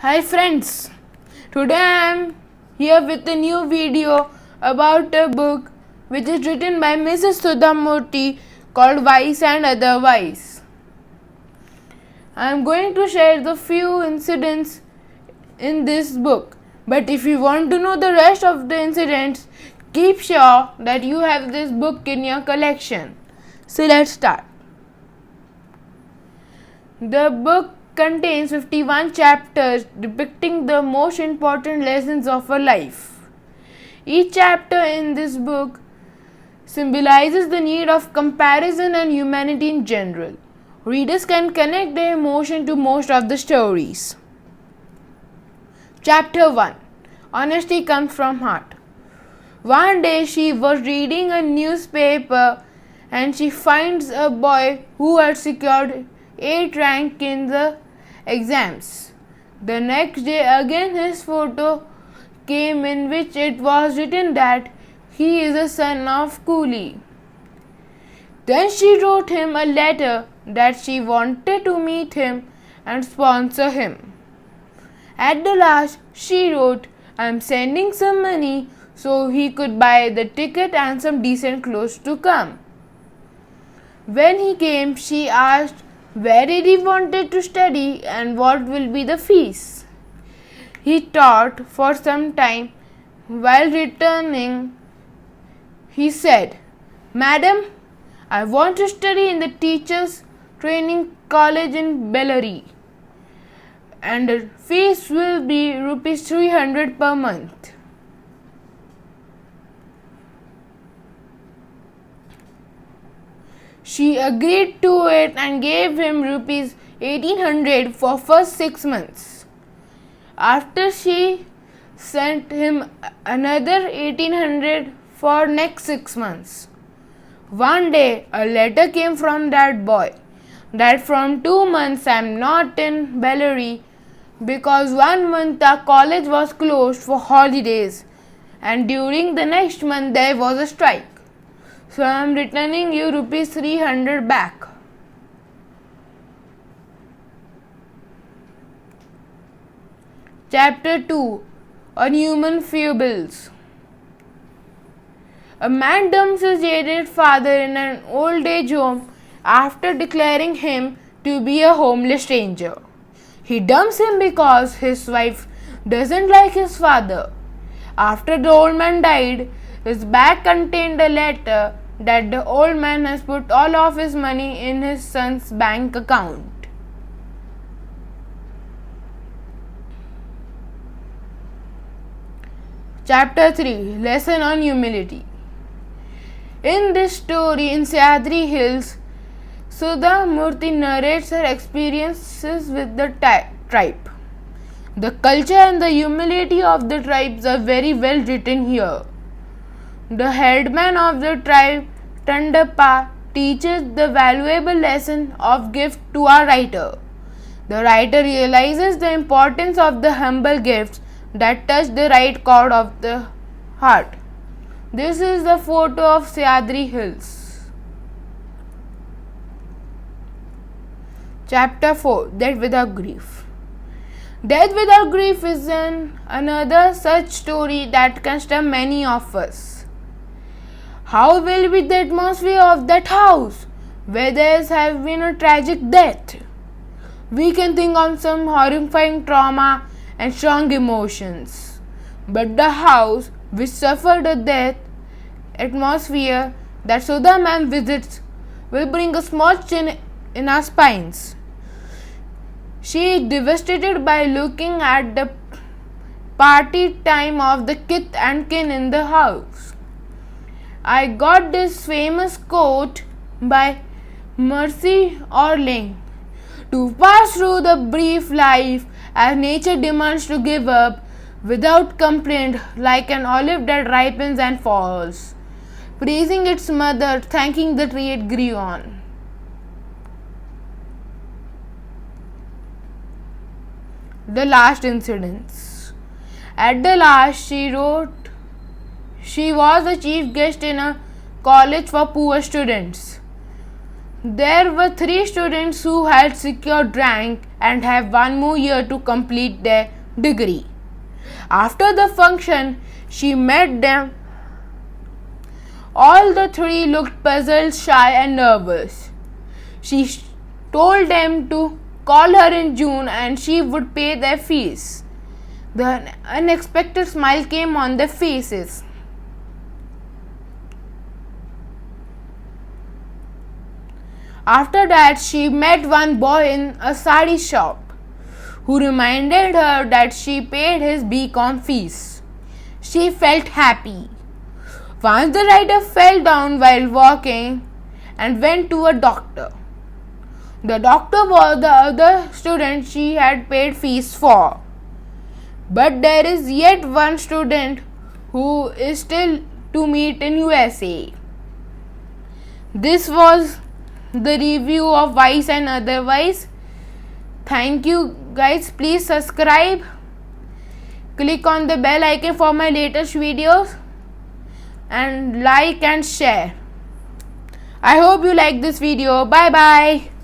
Hi friends, today I am here with a new video about a book which is written by Mrs. Sudha Murthy called Vice and Other Vice. I am going to share the few incidents in this book, but if you want to know the rest of the incidents, keep sure that you have this book in your collection. So let's start. The book contains 51 chapters depicting the most important lessons of a life. Each chapter in this book symbolizes the need of comparison and humanity in general. Readers can connect their emotion to most of the stories. Chapter 1. Honesty comes from heart. One day she was reading a newspaper and she finds a boy who had secured 8th rank in the exams. The next day again his photo came in which it was written that he is a son of coolie. Then she wrote him a letter that she wanted to meet him and sponsor him. At the last she wrote, "I am sending some money so he could buy the ticket and some decent clothes to come." When he came, she asked where did he wanted to study and what will be the fees. He thought for some time. While returning, he said, "Madam, I want to study in the teachers' training college in Bellary, and the fees will be rupees 300 per month." She agreed to it and gave him rupees 1800 for first 6 months. After she sent him another 1800 for next 6 months. One day a letter came from that boy that from 2 months I am not in Bellary because 1 month the college was closed for holidays and during the next month there was a strike. So I am returning you rupees 300 back. Chapter 2. On Human Foibles. A man dumps his aged father in an old age home after declaring him to be a homeless stranger. He dumps him because his wife doesn't like his father. After the old man died, his bag contained a letter that the old man has put all of his money in his son's bank account. Chapter 3. Lesson on Humility. In this story in Sahyadri Hills, Sudha Murthy narrates her experiences with the tribe. The culture and the humility of the tribes are very well written here. The headman of the tribe, Tandapa, teaches the valuable lesson of gift to our writer. The writer realizes the importance of the humble gifts that touch the right chord of the heart. This is the photo of Sahyadri Hills. Chapter 4. Death Without Grief. Death Without Grief is another such story that can stir many of us. How will be the atmosphere of that house where there has been a tragic death? We can think of some horrifying trauma and strong emotions. But the house which suffered a death atmosphere that Sudha ma'am visits will bring a small chill in our spines. She is devastated by looking at the party time of the kith and kin in the house. I got this famous quote by Mercy Orling: "To pass through the brief life as nature demands to give up without complaint, like an olive that ripens and falls, praising its mother, thanking the tree it grew on." The last incidents. At the last, she wrote she was a chief guest in a college for poor students. There were 3 students who had secured rank and have one more year to complete their degree. After the function, she met them. All the three looked puzzled, shy, and nervous. She told them to call her in June and she would pay their fees. The unexpected smile came on their faces. After that, she met one boy in a sari shop who reminded her that she paid his BCom fees. She felt happy. Once the writer fell down while walking and went to a doctor. The doctor was the other student she had paid fees for. But there is yet one student who is still to meet in USA. This was the review of Vice and Otherwise. Thank you guys. Please subscribe. Click on the bell icon for my latest videos and like and share. I hope you like this video. Bye bye.